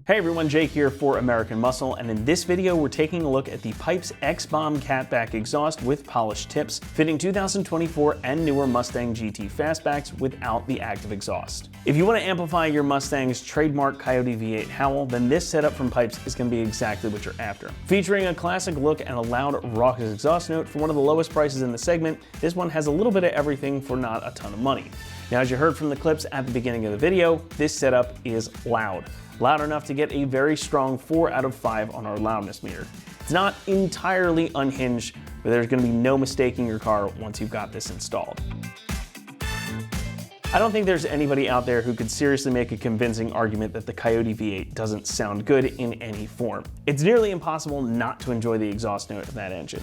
Hey everyone, Jake here for American Muscle, and in this video we're taking a look at the Pypes X-Bomb Catback exhaust with polished tips, fitting 2024 and newer Mustang GT Fastbacks without the active exhaust. If you want to amplify your Mustang's trademark Coyote V8 howl, then this setup from Pypes is going to be exactly what you're after. Featuring a classic look and a loud, raucous exhaust note for one of the lowest prices in the segment, this one has a little bit of everything for not a ton of money. Now, as you heard from the clips at the beginning of the video, this setup is loud. Loud enough to get a very strong 4 out of 5 on our loudness meter. It's not entirely unhinged, but there's going to be no mistaking your car once you've got this installed. I don't think there's anybody out there who could seriously make a convincing argument that the Coyote V8 doesn't sound good in any form. It's nearly impossible not to enjoy the exhaust note of that engine.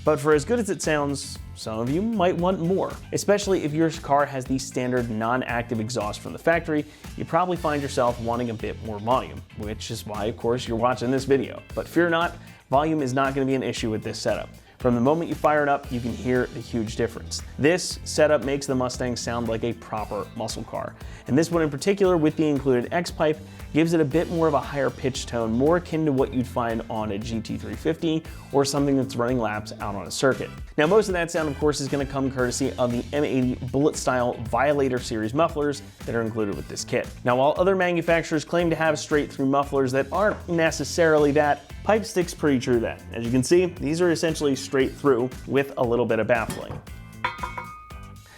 But for as good as it sounds, some of you might want more. Especially if your car has the standard non-active exhaust from the factory, you probably find yourself wanting a bit more volume, which is why, of course, you're watching this video. But fear not, volume is not going to be an issue with this setup. From the moment you fire it up, you can hear the huge difference. This setup makes the Mustang sound like a proper muscle car. And this one in particular, with the included X-Pipe, gives it a bit more of a higher pitch tone, more akin to what you'd find on a GT350 or something that's running laps out on a circuit. Now, most of that sound, of course, is going to come courtesy of the M80 Bullet-style Violator series mufflers that are included with this kit. Now, while other manufacturers claim to have straight-through mufflers that aren't necessarily that, Pypes sticks pretty true to that. As you can see, these are essentially straight through with a little bit of baffling.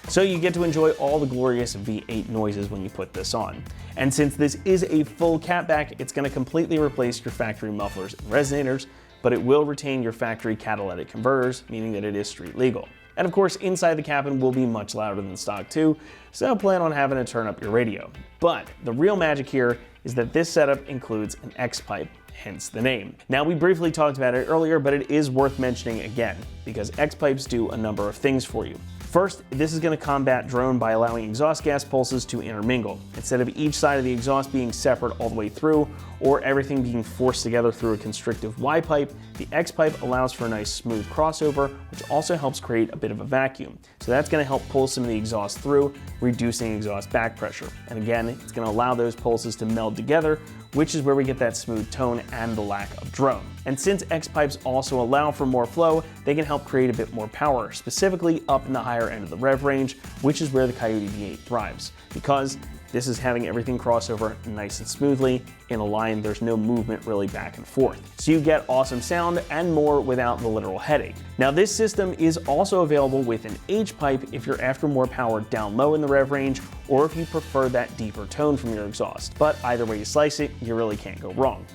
So you get to enjoy all the glorious V8 noises when you put this on. And since this is a full catback, it's going to completely replace your factory mufflers and resonators, but it will retain your factory catalytic converters, meaning that it is street legal. And of course, inside the cabin will be much louder than stock too, so plan on having to turn up your radio. But the real magic here is that this setup includes an X-Pipe, hence the name. Now, we briefly talked about it earlier, but it is worth mentioning again, because X-Pipes do a number of things for you. First, this is going to combat drone by allowing exhaust gas pulses to intermingle. Instead of each side of the exhaust being separate all the way through, or everything being forced together through a constrictive Y-pipe, the X-Pipe allows for a nice smooth crossover, which also helps create a bit of a vacuum. So that's going to help pull some of the exhaust through, reducing exhaust back pressure. And again, it's going to allow those pulses to meld together, which is where we get that smooth tone and the lack of drone. And since X-Pipes also allow for more flow, they can help create a bit more power, specifically up in the higher end of the rev range, which is where the Coyote V8 thrives. Because this is having everything cross over nice and smoothly in a line. There's no movement really back and forth. So you get awesome sound and more without the literal headache. Now, this system is also available with an H-pipe if you're after more power down low in the rev range, or if you prefer that deeper tone from your exhaust. But either way you slice it, you really can't go wrong.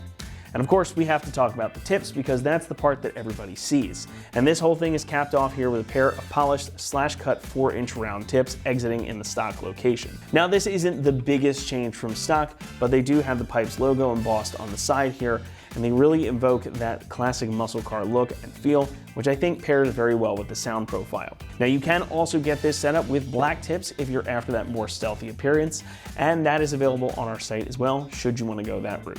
And of course, we have to talk about the tips because that's the part that everybody sees. And this whole thing is capped off here with a pair of polished /cut 4-inch round tips exiting in the stock location. Now, this isn't the biggest change from stock, but they do have the Pypes logo embossed on the side here, and they really evoke that classic muscle car look and feel, which I think pairs very well with the sound profile. Now, you can also get this setup with black tips if you're after that more stealthy appearance, and that is available on our site as well, should you want to go that route.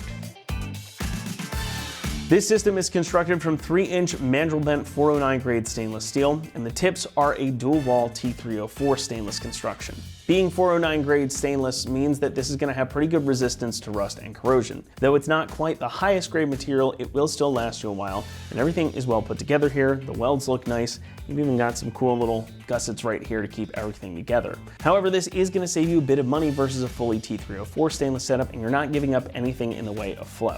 This system is constructed from 3-inch mandrel bent 409 grade stainless steel, and the tips are a dual wall T304 stainless construction. Being 409 grade stainless means that this is going to have pretty good resistance to rust and corrosion. Though it's not quite the highest grade material, it will still last you a while, and everything is well put together here. The welds look nice. You've even got some cool little gussets right here to keep everything together. However, this is going to save you a bit of money versus a fully T304 stainless setup, and you're not giving up anything in the way of flow.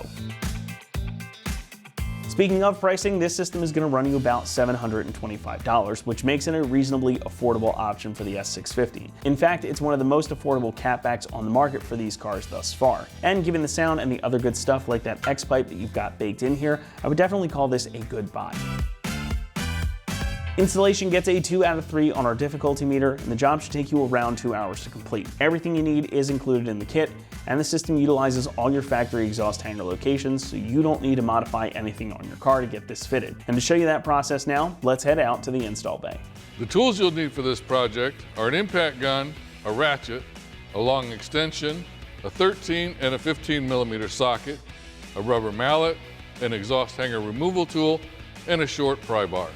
Speaking of pricing, this system is going to run you about $725, which makes it a reasonably affordable option for the S650. In fact, it's one of the most affordable catbacks on the market for these cars thus far. And given the sound and the other good stuff like that X-Pipe that you've got baked in here, I would definitely call this a good buy. Installation gets a 2 out of 3 on our difficulty meter, and the job should take you around 2 hours to complete. Everything you need is included in the kit, and the system utilizes all your factory exhaust hanger locations, so you don't need to modify anything on your car to get this fitted. And to show you that process now, let's head out to the install bay. The tools you'll need for this project are an impact gun, a ratchet, a long extension, a 13 and a 15 millimeter socket, a rubber mallet, an exhaust hanger removal tool, and a short pry bar.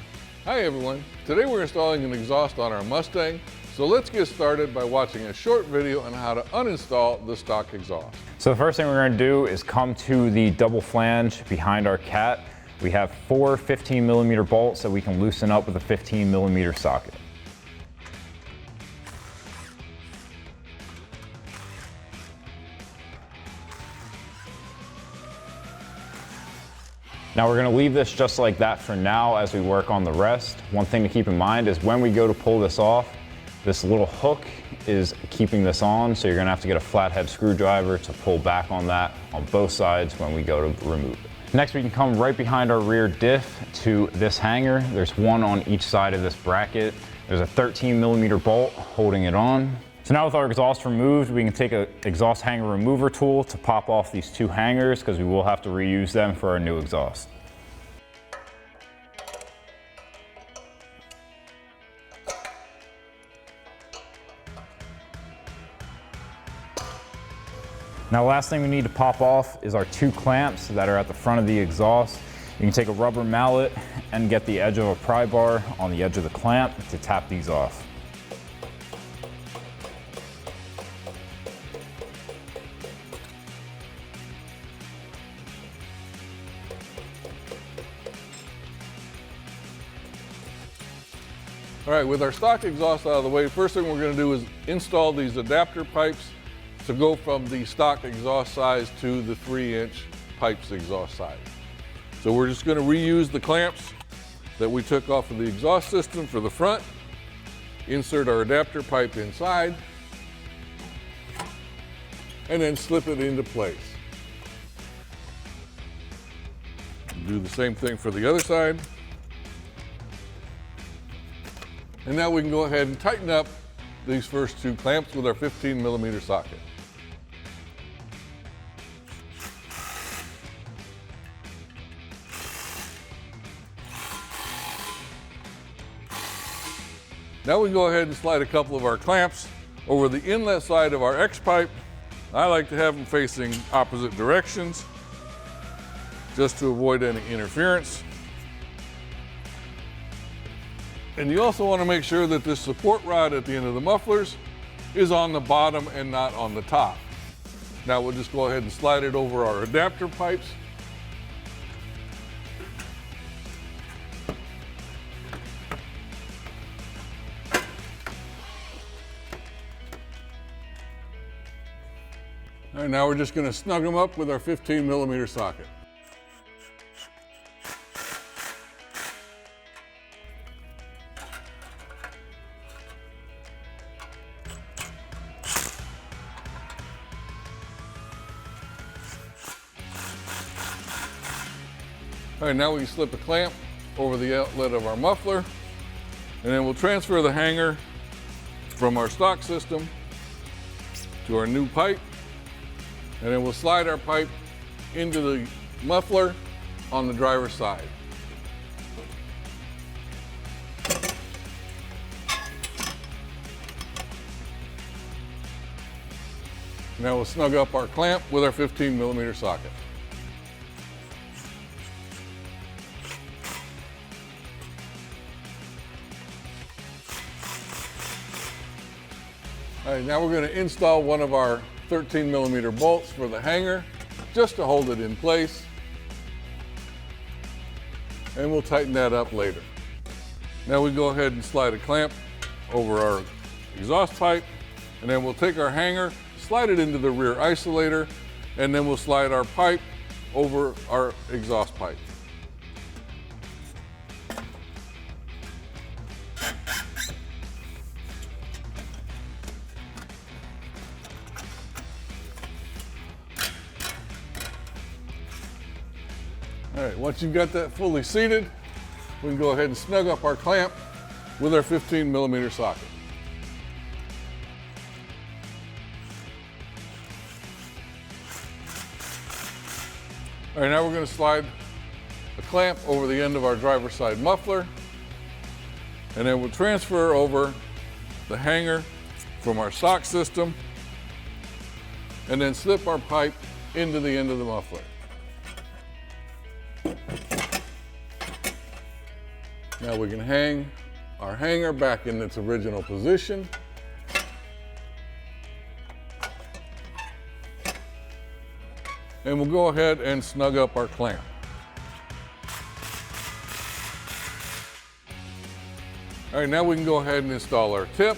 Hi everyone, today we're installing an exhaust on our Mustang So let's get started by watching a short video on how to uninstall the stock exhaust. So the first thing we're going to do is come to the double flange behind our cat. We have 4 15mm bolts that we can loosen up with a 15mm socket. Now we're going to leave this just like that for now as we work on the rest. One thing to keep in mind is when we go to pull this off, this little hook is keeping this on, so you're going to have to get a flathead screwdriver to pull back on that on both sides when we go to remove it. Next, we can come right behind our rear diff to this hanger. There's one on each side of this bracket. There's a 13mm bolt holding it on. So now with our exhaust removed, we can take an exhaust hanger remover tool to pop off these 2 hangers because we will have to reuse them for our new exhaust. Now, last thing we need to pop off is our 2 clamps that are at the front of the exhaust. You can take a rubber mallet and get the edge of a pry bar on the edge of the clamp to tap these off. All right, with our stock exhaust out of the way, first thing we're going to do is install these adapter pipes to go from the stock exhaust size to the 3-inch Pypes exhaust size. So we're just going to reuse the clamps that we took off of the exhaust system for the front, insert our adapter pipe inside, and then slip it into place. Do the same thing for the other side. And now we can go ahead and tighten up these first 2 clamps with our 15mm socket. Now we can go ahead and slide a couple of our clamps over the inlet side of our X pipe. I like to have them facing opposite directions just to avoid any interference. And you also want to make sure that this support rod at the end of the mufflers is on the bottom and not on the top. Now we'll just go ahead and slide it over our adapter pipes. All right, now we're just going to snug them up with our 15mm socket. All right, now we can slip a clamp over the outlet of our muffler, and then we'll transfer the hanger from our stock system to our new pipe, and then we'll slide our pipe into the muffler on the driver's side. Now we'll snug up our clamp with our 15mm socket. All right, now we're going to install one of our 13mm bolts for the hanger just to hold it in place, and we'll tighten that up later. Now we go ahead and slide a clamp over our exhaust pipe, and then we'll take our hanger, slide it into the rear isolator, and then we'll slide our pipe over our exhaust pipe. All right, once you've got that fully seated, we can go ahead and snug up our clamp with our 15mm socket. All right, now we're going to slide a clamp over the end of our driver's side muffler, and then we'll transfer over the hanger from our stock system, and then slip our pipe into the end of the muffler. Now we can hang our hanger back in its original position. and we'll go ahead and snug up our clamp. All right, now we can go ahead and install our tip,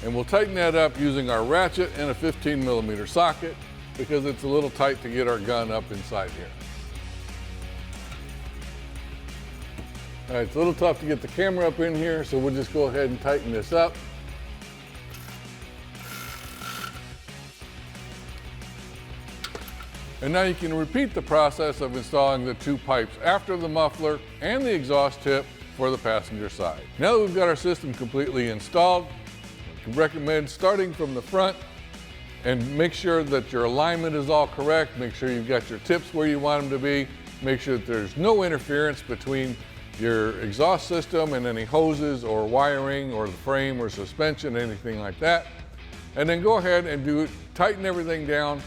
and we'll tighten that up using our ratchet and a 15mm socket because it's a little tight to get our gun up inside here. All right, it's a little tough to get the camera up in here, so we'll just go ahead and tighten this up. And now you can repeat the process of installing the two pipes after the muffler and the exhaust tip for the passenger side. Now that we've got our system completely installed, I recommend starting from the front and make sure that your alignment is all correct. Make sure you've got your tips where you want them to be. Make sure that there's no interference between your exhaust system and any hoses or wiring or the frame or suspension, anything like that. And then go ahead and tighten everything down,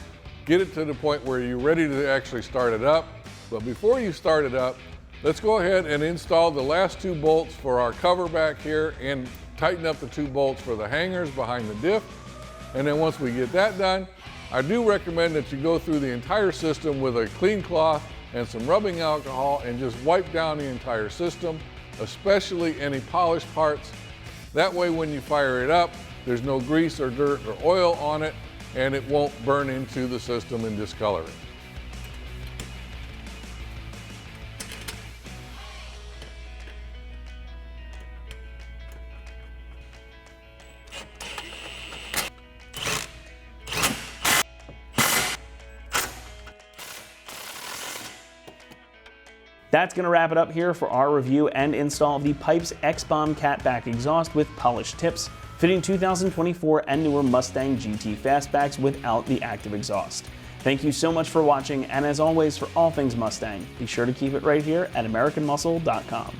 get it to the point where you're ready to actually start it up. But before you start it up, let's go ahead and install the last two bolts for our cover back here and tighten up the two bolts for the hangers behind the diff. And then once we get that done, I do recommend that you go through the entire system with a clean cloth and some rubbing alcohol and just wipe down the entire system, especially any polished parts. That way when you fire it up, there's no grease or dirt or oil on it, and it won't burn into the system and discolor it. That's going to wrap it up here for our review and install of the Pypes X-Bomb Catback exhaust with polished tips, fitting 2024 and newer Mustang GT Fastbacks without the active exhaust. Thank you so much for watching, and as always, for all things Mustang, be sure to keep it right here at AmericanMuscle.com.